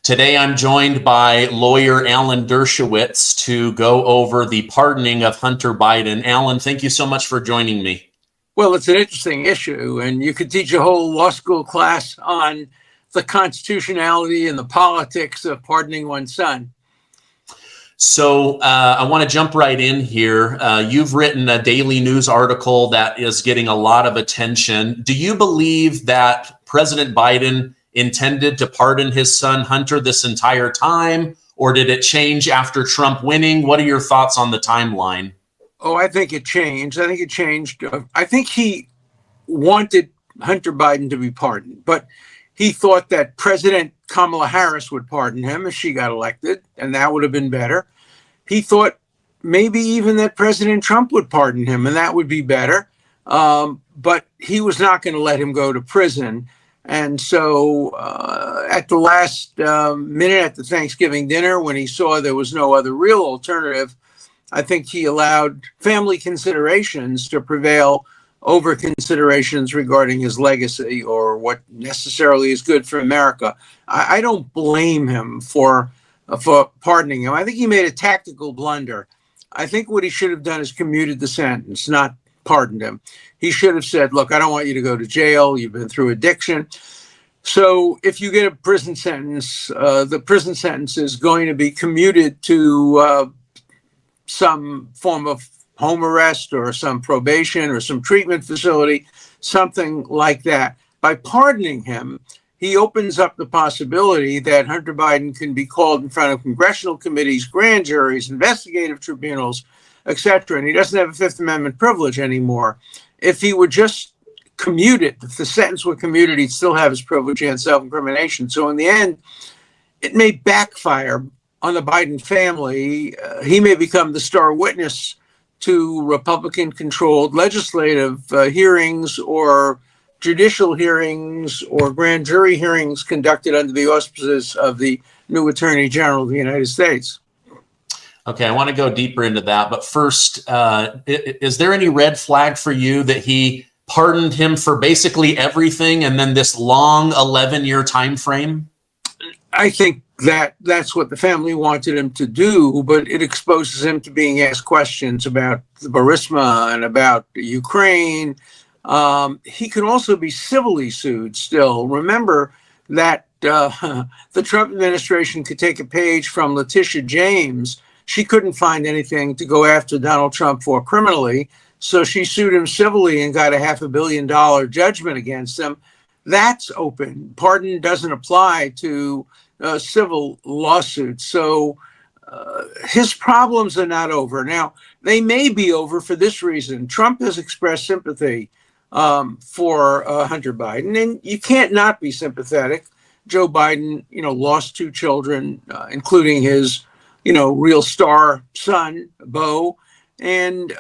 Today, I'm joined by lawyer Alan Dershowitz to go over the pardoning of Hunter Biden. Alan, thank you so much for joining me. Well, it's an interesting issue, and you could teach a whole law school class on the constitutionality and the politics of pardoning one's son. So I want to jump right in here. You've written a daily news article that is getting a lot of attention. Do you believe that President Biden intended to pardon his son Hunter this entire time, or did it change after Trump winning? What are your thoughts on the timeline? Oh, I think it changed. I think he wanted Hunter Biden to be pardoned, but he thought that President Kamala Harris would pardon him if she got elected, and that would have been better. He thought maybe even that President Trump would pardon him, and that would be better. But he was not going to let him go to prison. And so at the last minute at the Thanksgiving dinner, when he saw there was no other real alternative, I think he allowed family considerations to prevail over considerations regarding his legacy or what necessarily is good for America. I don't blame him for pardoning him. I think he made a tactical blunder. I think what he should have done is commuted the sentence, not pardoned him. He should have said, look, I don't want you to go to jail. You've been through addiction. So if you get a prison sentence, the prison sentence is going to be commuted to some form of home arrest or some probation or some treatment facility, something like that. By pardoning him, he opens up the possibility that Hunter Biden can be called in front of congressional committees, grand juries, investigative tribunals, etc. And he doesn't have a Fifth Amendment privilege anymore. If he were just commuted, if the sentence were commuted, he'd still have his privilege and self-incrimination. So in the end, it may backfire on the Biden family. He may become the star witness to Republican-controlled legislative hearings or judicial hearings or grand jury hearings conducted under the auspices of the new Attorney General of the United States. Okay, I want to go deeper into that. But first, is there any red flag for you that he pardoned him for basically everything and then this long 11-year time frame? I think that's what the family wanted him to do, but it exposes him to being asked questions about the Burisma and about Ukraine. He could also be civilly sued still. Remember that the Trump administration could take a page from Letitia James. She couldn't find anything to go after Donald Trump for criminally, so she sued him civilly and got a $500 million judgment against him. That's open. Pardon doesn't apply to civil lawsuits. So his problems are not over. Now, they may be over for this reason. Trump has expressed sympathy for Hunter Biden, and you can't not be sympathetic. Joe Biden, lost two children, including his, real star son, Beau. And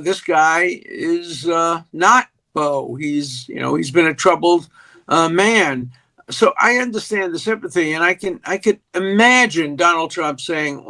this guy is not Beau. He's been a troubled man. So I understand the sympathy, and I could imagine Donald Trump saying,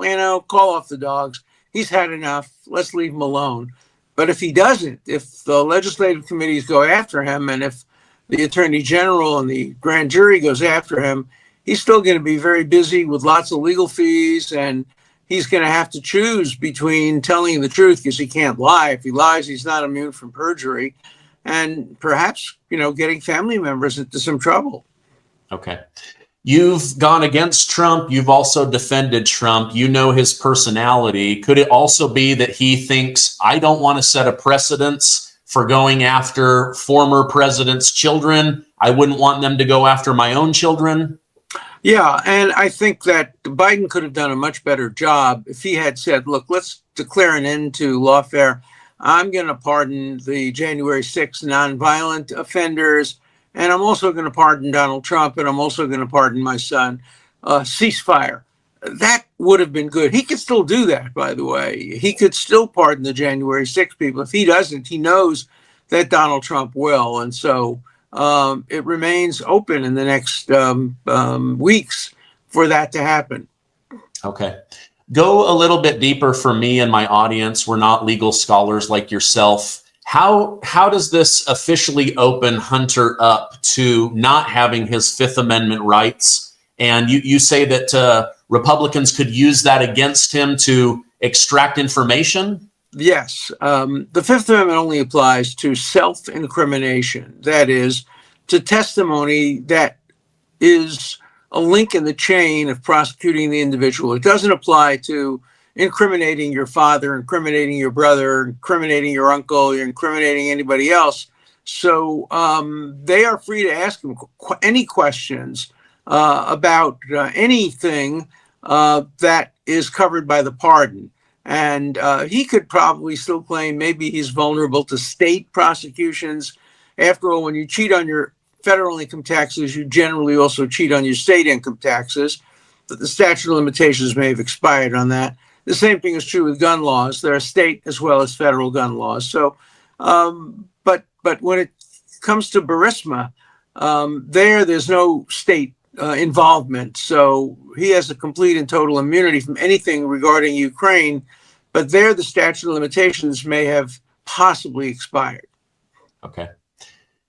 call off the dogs. He's had enough. Let's leave him alone. But if he doesn't, if the legislative committees go after him, and if the Attorney General and the grand jury goes after him, he's still going to be very busy with lots of legal fees, and he's going to have to choose between telling the truth, because he can't lie. If he lies, he's not immune from perjury, and perhaps, getting family members into some trouble. Okay. You've gone against Trump. You've also defended Trump. You know his personality. Could it also be that he thinks, I don't want to set a precedence for going after former presidents' children? I wouldn't want them to go after my own children. Yeah, and I think that Biden could have done a much better job if he had said, look, let's declare an end to Lawfare. I'm going to pardon the January 6th nonviolent offenders, and I'm also going to pardon Donald Trump, and I'm also going to pardon my son. Ceasefire. That would have been good. He could still do that, by the way. He could still pardon the January 6th people. If he doesn't, he knows that Donald Trump will. And so it remains open in the next weeks for that to happen. Okay. Go a little bit deeper for me and my audience. We're not legal scholars like yourself. How does this officially open Hunter up to not having his Fifth Amendment rights And you say that Republicans could use that against him to extract information? Yes. The Fifth Amendment only applies to self-incrimination. That is, to testimony that is a link in the chain of prosecuting the individual. It doesn't apply to incriminating your father, incriminating your brother, incriminating your uncle, you're incriminating anybody else. So they are free to ask him any questions about anything that is covered by the pardon. And he could probably still claim maybe he's vulnerable to state prosecutions. After all, when you cheat on your federal income taxes, you generally also cheat on your state income taxes. But the statute of limitations may have expired on that. The same thing is true with gun laws. There are state as well as federal gun laws. So, but when it comes to Burisma, there's no state involvement. So he has a complete and total immunity from anything regarding Ukraine. But there, the statute of limitations may have possibly expired. Okay.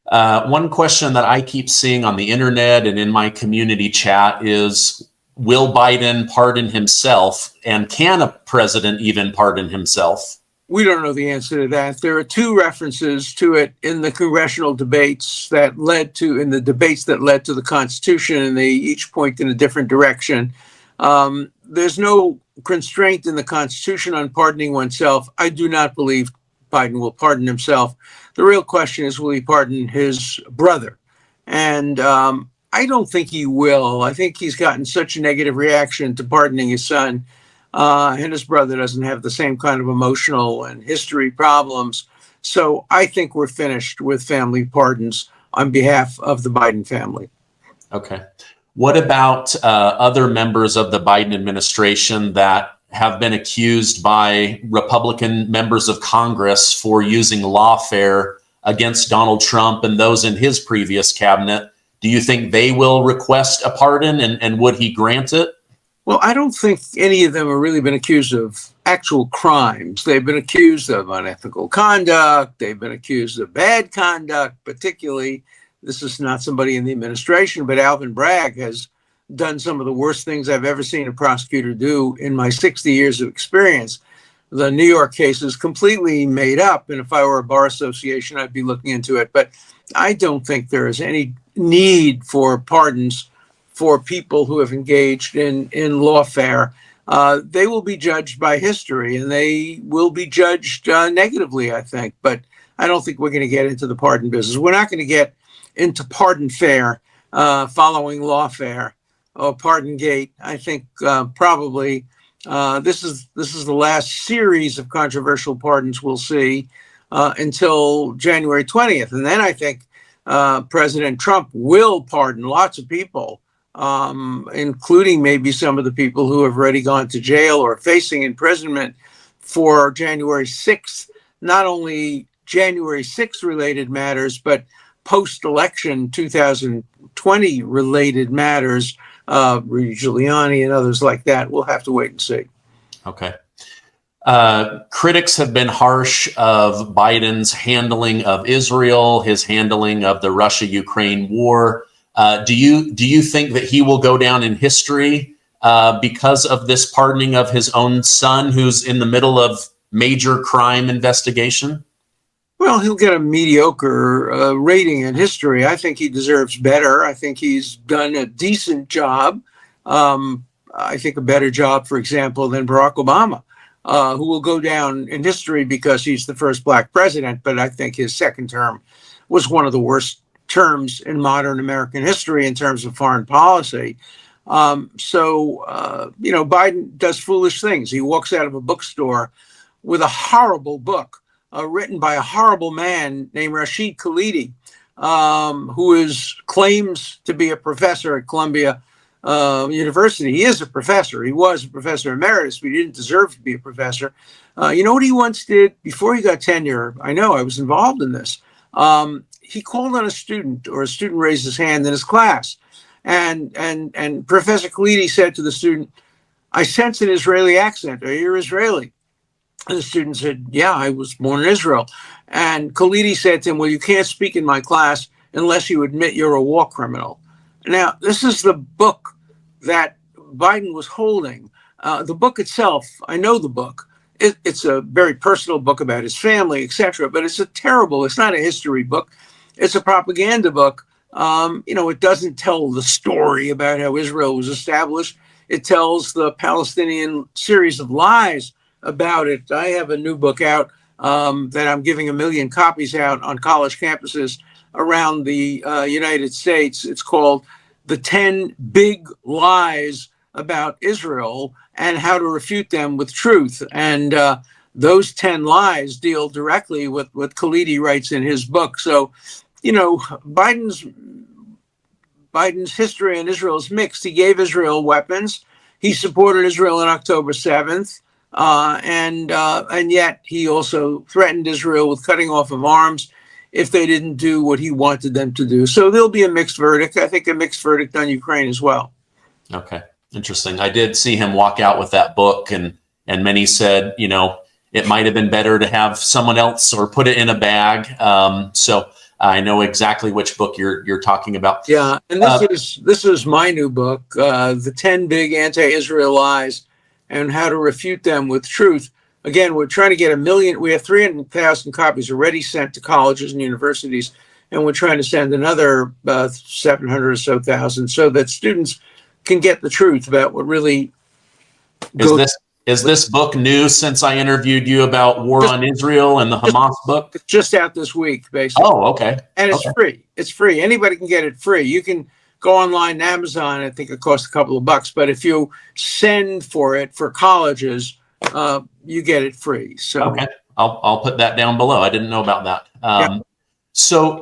One question that I keep seeing on the internet and in my community chat is, will Biden pardon himself? And can a president even pardon himself? We don't know the answer to that. There are two references to it in the congressional debates that led to the Constitution, and they each point in a different direction. There's no constraint in the Constitution on pardoning oneself. I do not believe Biden will pardon himself. The real question is, will he pardon his brother? And I don't think he will. I think he's gotten such a negative reaction to pardoning his son. And his brother doesn't have the same kind of emotional and history problems. So I think we're finished with family pardons on behalf of the Biden family. Okay. What about other members of the Biden administration that have been accused by Republican members of Congress for using lawfare against Donald Trump and those in his previous cabinet? Do you think they will request a pardon, and would he grant it? Well, I don't think any of them have really been accused of actual crimes. They've been accused of unethical conduct. They've been accused of bad conduct, particularly. This is not somebody in the administration, but Alvin Bragg has done some of the worst things I've ever seen a prosecutor do in my 60 years of experience. The New York case is completely made up, and if I were a bar association, I'd be looking into it. But I don't think there is any need for pardons for people who have engaged in lawfare. They will be judged by history, and they will be judged negatively, I think. But I don't think we're going to get into the pardon business. We're not going to get into pardon fair following lawfare or pardon gate. I think probably this is the last series of controversial pardons we'll see until January 20th. And then I think President Trump will pardon lots of people, including maybe some of the people who have already gone to jail or facing imprisonment for January 6th, not only January 6th related matters, but post-election 2020 related matters, Rudy Giuliani and others like that. We'll have to wait and see. Okay. Critics have been harsh of Biden's handling of Israel, his handling of the Russia-Ukraine war. Do you think that he will go down in history because of this pardoning of his own son, who's in the middle of major crime investigation? Well, he'll get a mediocre rating in history. I think he deserves better. I think he's done a decent job. I think a better job, for example, than Barack Obama, who will go down in history because he's the first black president. But I think his second term was one of the worst terms in modern American history in terms of foreign policy. Biden does foolish things. He walks out of a bookstore with a horrible book written by a horrible man named Rashid Khalidi, who claims to be a professor at Columbia University. He is a professor. He was a professor emeritus, but he didn't deserve to be a professor. You know what he once did before he got tenure? I know, I was involved in this. He called on a student, or a student raised his hand in his class. And Professor Khalidi said to the student, "I sense an Israeli accent. Are you Israeli?" And the student said, "Yeah, I was born in Israel." And Khalidi said to him, "Well, you can't speak in my class unless you admit you're a war criminal." Now, this is the book that Biden was holding. The book itself, I know the book. It's a very personal book about his family, etc. But it's it's not a history book. It's a propaganda book. It doesn't tell the story about how Israel was established. It tells the Palestinian series of lies about it. I have a new book out that I'm giving 1 million copies out on college campuses around the United States. It's called The 10 Big Lies About Israel and How to Refute Them with Truth. And those 10 lies deal directly with what Khalidi writes in his book. So, Biden's history in Israel is mixed. He gave Israel weapons. He supported Israel on October 7th. And yet he also threatened Israel with cutting off of arms if they didn't do what he wanted them to do. So there'll be a mixed verdict. I think a mixed verdict on Ukraine as well. Okay. Interesting. I did see him walk out with that book, and many said, it might have been better to have someone else or put it in a bag. So I know exactly which book you're talking about. Yeah, and this is my new book, The 10 Big Anti-Israel Lies and How to Refute Them with Truth. Again, we're trying to get 1 million. We have 300,000 copies already sent to colleges and universities, and we're trying to send another 700 or so thousand so that students can get the truth about what really goes. Is this book new since I interviewed you about war on Israel and the Hamas book? It's just out this week, basically. Oh, okay. And it's free. It's free. Anybody can get it free. You can go online to Amazon. I think it costs a couple of bucks. But if you send for it for colleges, you get it free. So okay, I'll put that down below. I didn't know about that. Yeah. So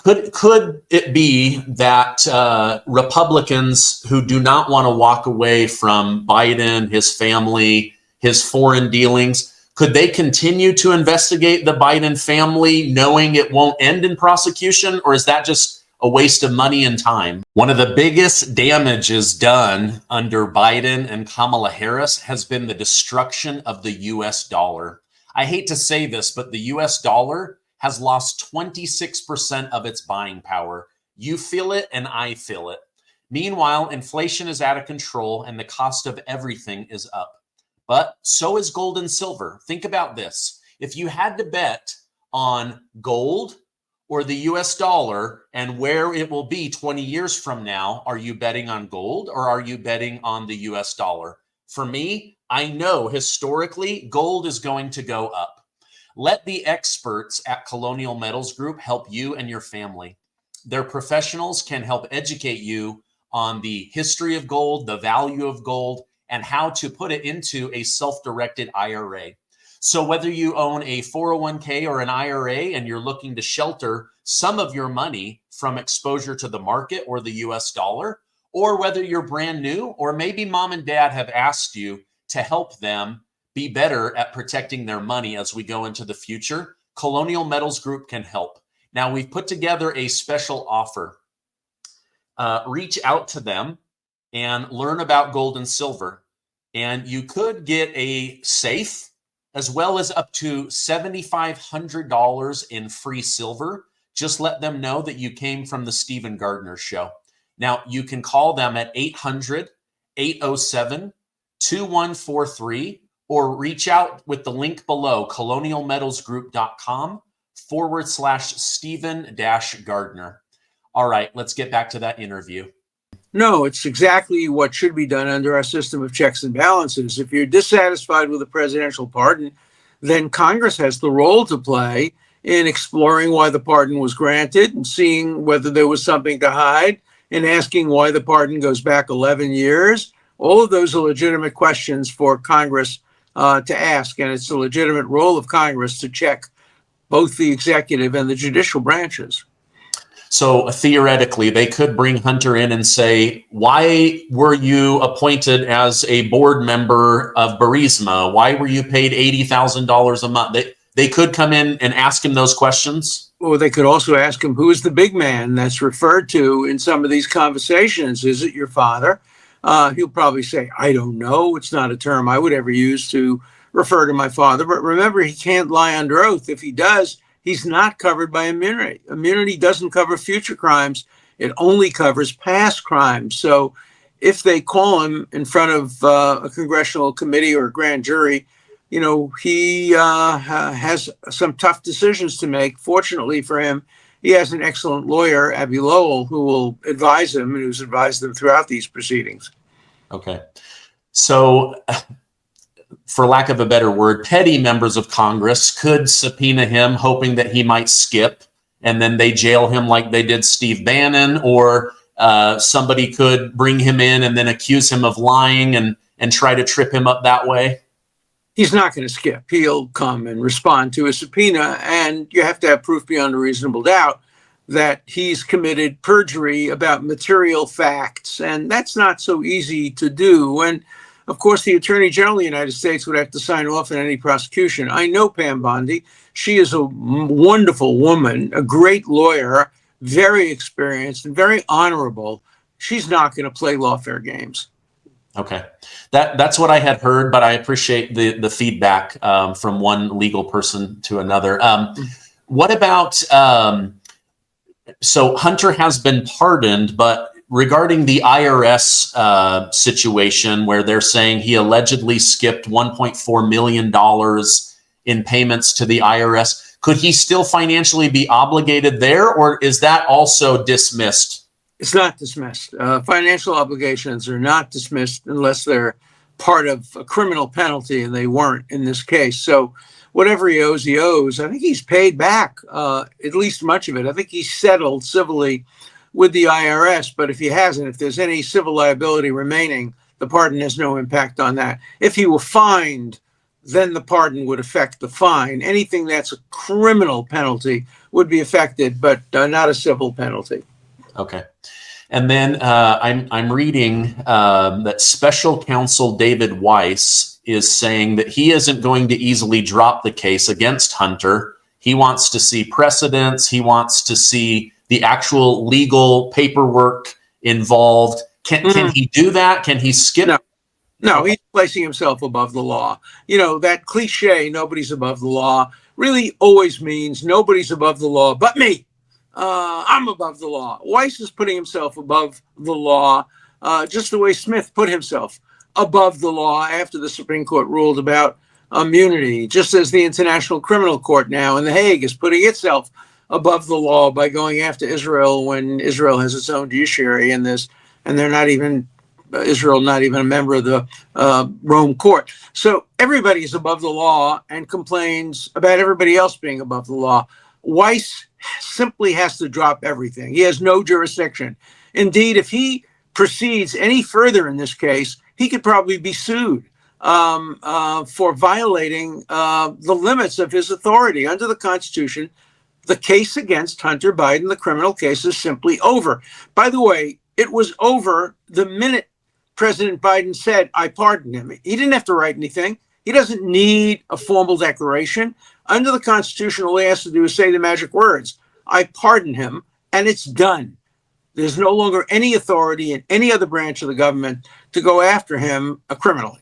could it be that Republicans who do not want to walk away from Biden, his family, his foreign dealings, could they continue to investigate the Biden family knowing it won't end in prosecution? Or is that just a waste of money and time? One of the biggest damages done under Biden and Kamala Harris has been the destruction of the US dollar. I hate to say this, but the US dollar has lost 26% of its buying power. You feel it and I feel it. Meanwhile, inflation is out of control and the cost of everything is up. But so is gold and silver. Think about this. If you had to bet on gold or the US dollar and where it will be 20 years from now, are you betting on gold or are you betting on the US dollar? For me, I know historically gold is going to go up. Let the experts at Colonial Metals Group help you and your family. Their professionals can help educate you on the history of gold, the value of gold, and how to put it into a self-directed IRA. So whether you own a 401k or an IRA and you're looking to shelter some of your money from exposure to the market or the US dollar, or whether you're brand new or maybe mom and dad have asked you to help them be better at protecting their money as we go into the future, Colonial Metals Group can help. Now, we've put together a special offer. Reach out to them and learn about gold and silver. And you could get a safe as well as up to $7,500 in free silver. Just let them know that you came from the Stephen Gardner Show. Now, you can call them at 800-807-2143. or reach out with the link below, colonialmetalsgroup.com/Stephen-Gardner. All right, let's get back to that interview. No, it's exactly what should be done under our system of checks and balances. If you're dissatisfied with a presidential pardon, then Congress has the role to play in exploring why the pardon was granted and seeing whether there was something to hide and asking why the pardon goes back 11 years. All of those are legitimate questions for Congress to ask, and it's a legitimate role of Congress to check both the executive and the judicial branches. So theoretically, they could bring Hunter in and say, why were you appointed as a board member of Burisma? Why were you paid $80,000 a month? They could come in and ask him those questions. Or they could also ask him, who is the big man that's referred to in some of these conversations? Is it your father? He'll probably say, I don't know. It's not a term I would ever use to refer to my father. But remember, he can't lie under oath. If he does, he's not covered by immunity. Immunity doesn't cover future crimes. It only covers past crimes. So if they call him in front of a congressional committee or a grand jury, he has some tough decisions to make. Fortunately for him, he has an excellent lawyer, Abby Lowell, who will advise him and who's advised him throughout these proceedings. Okay. So, for lack of a better word, petty members of Congress could subpoena him, hoping that he might skip, and then they jail him like they did Steve Bannon, or somebody could bring him in and then accuse him of lying and try to trip him up that way. He's not going to skip. He'll come and respond to a subpoena, and you have to have proof beyond a reasonable doubt that he's committed perjury about material facts, and that's not so easy to do. And of course, the Attorney General of the United States would have to sign off on any prosecution. I know Pam Bondi. She is a wonderful woman, a great lawyer, very experienced and very honorable. She's not going to play lawfare games. Okay, that's what I had heard, but I appreciate the feedback from one legal person to another. What about, so Hunter has been pardoned, but regarding the IRS situation where they're saying he allegedly skipped $1.4 million in payments to the IRS, could he still financially be obligated there, or is that also dismissed? It's not dismissed. Financial obligations are not dismissed unless they're part of a criminal penalty, and they weren't in this case. So whatever he owes, he owes. I think he's paid back at least much of it. I think he's settled civilly with the IRS, but if he hasn't, if there's any civil liability remaining, the pardon has no impact on that. If he were fined, then the pardon would affect the fine. Anything that's a criminal penalty would be affected, but not a civil penalty. Okay. And then I'm reading that special counsel David Weiss is saying that he isn't going to easily drop the case against Hunter. He wants to see precedents. He wants to see the actual legal paperwork involved. Can he do that? Can he skip? No, he's placing himself above the law. That cliche, nobody's above the law, really always means nobody's above the law but me. I'm above the law. Weiss is putting himself above the law, just the way Smith put himself above the law after the Supreme Court ruled about immunity, just as the International Criminal Court now in The Hague is putting itself above the law by going after Israel when Israel has its own judiciary, and they're not even Israel, not even a member of the Rome Court. So everybody is above the law and complains about everybody else being above the law. Weiss simply has to drop everything. He has no jurisdiction. Indeed, if he proceeds any further in this case, he could probably be sued for violating the limits of his authority. Under the Constitution, the case against Hunter Biden, the criminal case, is simply over. By the way, it was over the minute President Biden said, I pardon him. He didn't have to write anything. He doesn't need a formal declaration. Under the Constitution, all he has to do is say the magic words, I pardon him, and it's done. There's no longer any authority in any other branch of the government to go after him criminally.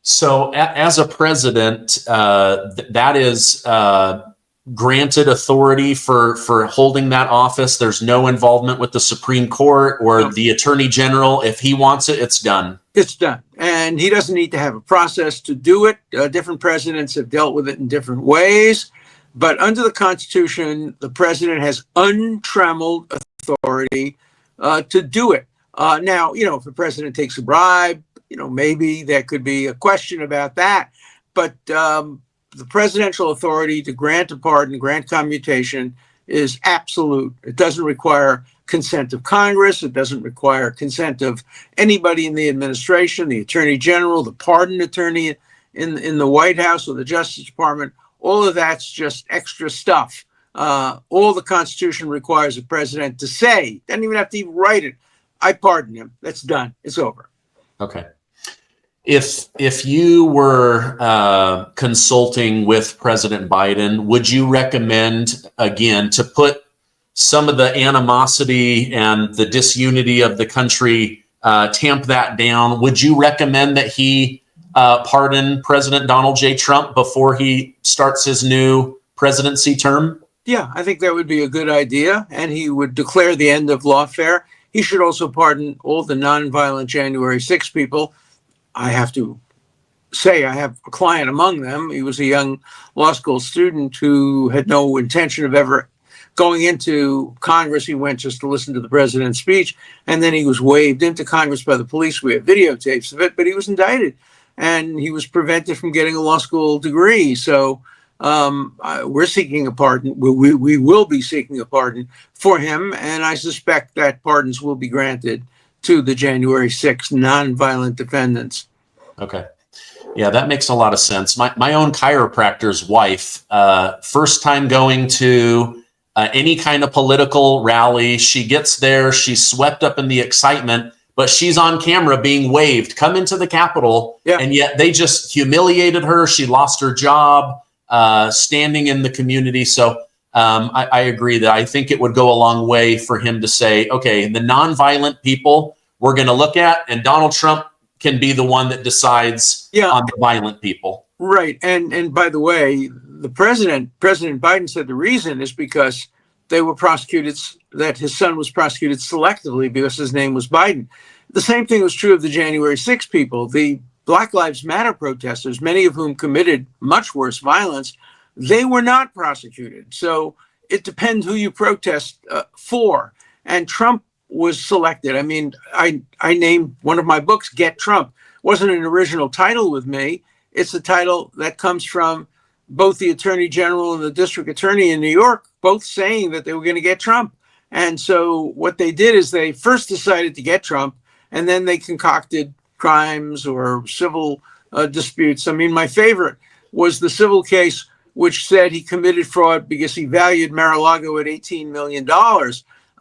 So as a president, that is granted authority for holding that office. There's no involvement with the Supreme Court or the Attorney General. If he wants it, it's done. It's done. And he doesn't need to have a process to do it. Different presidents have dealt with it in different ways. But under the Constitution, the president has untrammeled authority to do it. Now, if the president takes a bribe, maybe there could be a question about that. But the presidential authority to grant a pardon, grant commutation, is absolute. It doesn't require consent of Congress. It doesn't require consent of anybody in the administration, the Attorney General, the pardon attorney in the White House or the Justice Department. All of that's just extra stuff. All the Constitution requires a president to say, doesn't even have to even write it, I pardon him. That's done. It's over. Okay. If you were consulting with President Biden, would you recommend, again, to put some of the animosity and the disunity of the country, tamp that down? Would you recommend that he pardon President Donald J. Trump before he starts his new presidency term? Yeah, I think that would be a good idea, and he would declare the end of lawfare. he should also pardon all the nonviolent January 6 people. I have to say I have a client among them. He was a young law school student who had no intention of ever going into Congress. He went just to listen to the president's speech, and then he was waved into Congress by the police. We have videotapes of it, but he was indicted, and he was prevented from getting a law school degree. So we're seeking a pardon. We will be seeking a pardon for him, and I suspect that pardons will be granted to the January 6th nonviolent defendants. Okay. Yeah, that makes a lot of sense. My own chiropractor's wife, first time going to any kind of political rally, she gets there, she's swept up in the excitement, but she's on camera being waved, come into the Capitol, and yet they just humiliated her. She lost her job, standing in the community. So I agree that I think it would go a long way for him to say, okay, the nonviolent people we're going to look at, and Donald Trump can be the one that decides on the violent people. Right. And by the way, President Biden said the reason is because they were prosecuted, that his son was prosecuted selectively because his name was Biden. The same thing was true of the January 6 people. The Black Lives Matter protesters, many of whom committed much worse violence, they were not prosecuted. So it depends who you protest for. And Trump was selected. I mean, I named one of my books, Get Trump. Wasn't an original title with me. It's a title that comes from both the Attorney General and the District Attorney in New York, both saying that they were going to get Trump. And so what they did is they first decided to get Trump, and then they concocted crimes or civil disputes. I mean, my favorite was the civil case which said he committed fraud because he valued Mar-a-Lago at $18 million.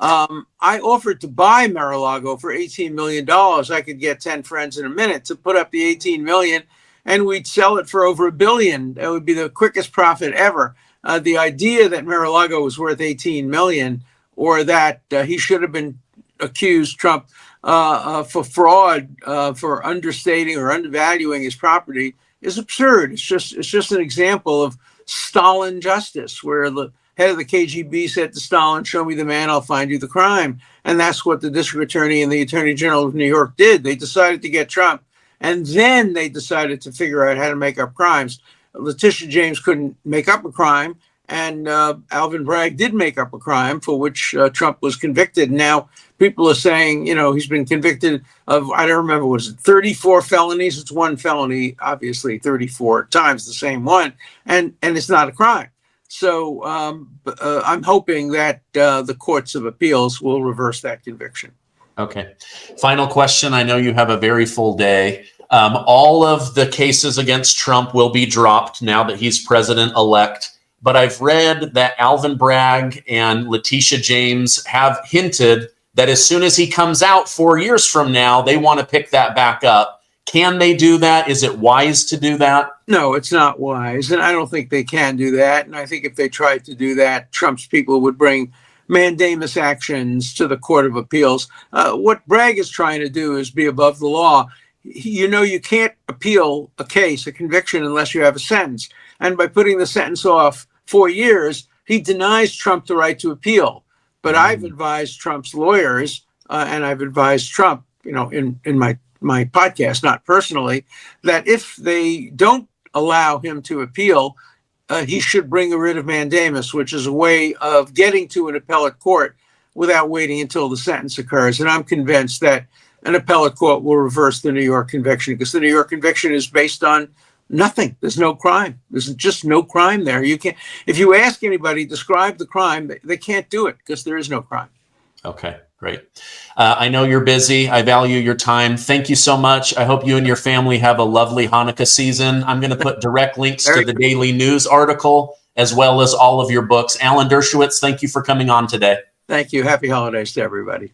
I offered to buy Mar-a-Lago for $18 million. I could get 10 friends in a minute to put up the 18 million, and we'd sell it for over $1 billion. That would be the quickest profit ever. The idea that Mar-a-Lago was worth 18 million, or that he should have been accused, Trump, for fraud, for understating or undervaluing his property, is absurd. It's just an example of Stalin justice, where the head of the KGB said to Stalin, "Show me the man, I'll find you the crime." And that's what the district attorney and the attorney general of New York did. They decided to get Trump, and then they decided to figure out how to make up crimes. Letitia James couldn't make up a crime, and Alvin Bragg did make up a crime for which Trump was convicted. Now people are saying, he's been convicted of, I don't remember, was it 34 felonies? It's one felony, obviously 34 times the same one, and it's not a crime. So I'm hoping that the courts of appeals will reverse that conviction. Okay. Final question. I know you have a very full day. All of the cases against Trump will be dropped now that he's president-elect. But I've read that Alvin Bragg and Letitia James have hinted that as soon as he comes out 4 years from now, they want to pick that back up. Can they do that? Is it wise to do that? No, it's not wise. And I don't think they can do that. And I think if they tried to do that, Trump's people would bring mandamus actions to the Court of Appeals. What Bragg is trying to do is be above the law. You can't appeal a case, a conviction, unless you have a sentence. And by putting the sentence off 4 years, he denies Trump the right to appeal. But I've advised Trump's lawyers, and I've advised Trump, in my podcast, not personally, that if they don't allow him to appeal, he should bring a writ of mandamus, which is a way of getting to an appellate court without waiting until the sentence occurs. And I'm convinced that an appellate court will reverse the New York conviction, because the New York conviction is based on nothing. There's no crime. There's just no crime there. You can't, if you ask anybody, describe the crime, they can't do it because there is no crime. Okay, great. I know you're busy. I value your time. Thank you so much. I hope you and your family have a lovely Hanukkah season. I'm going to put direct links to the Daily News article, as well as all of your books. Alan Dershowitz, thank you for coming on today. Thank you. Happy holidays to everybody.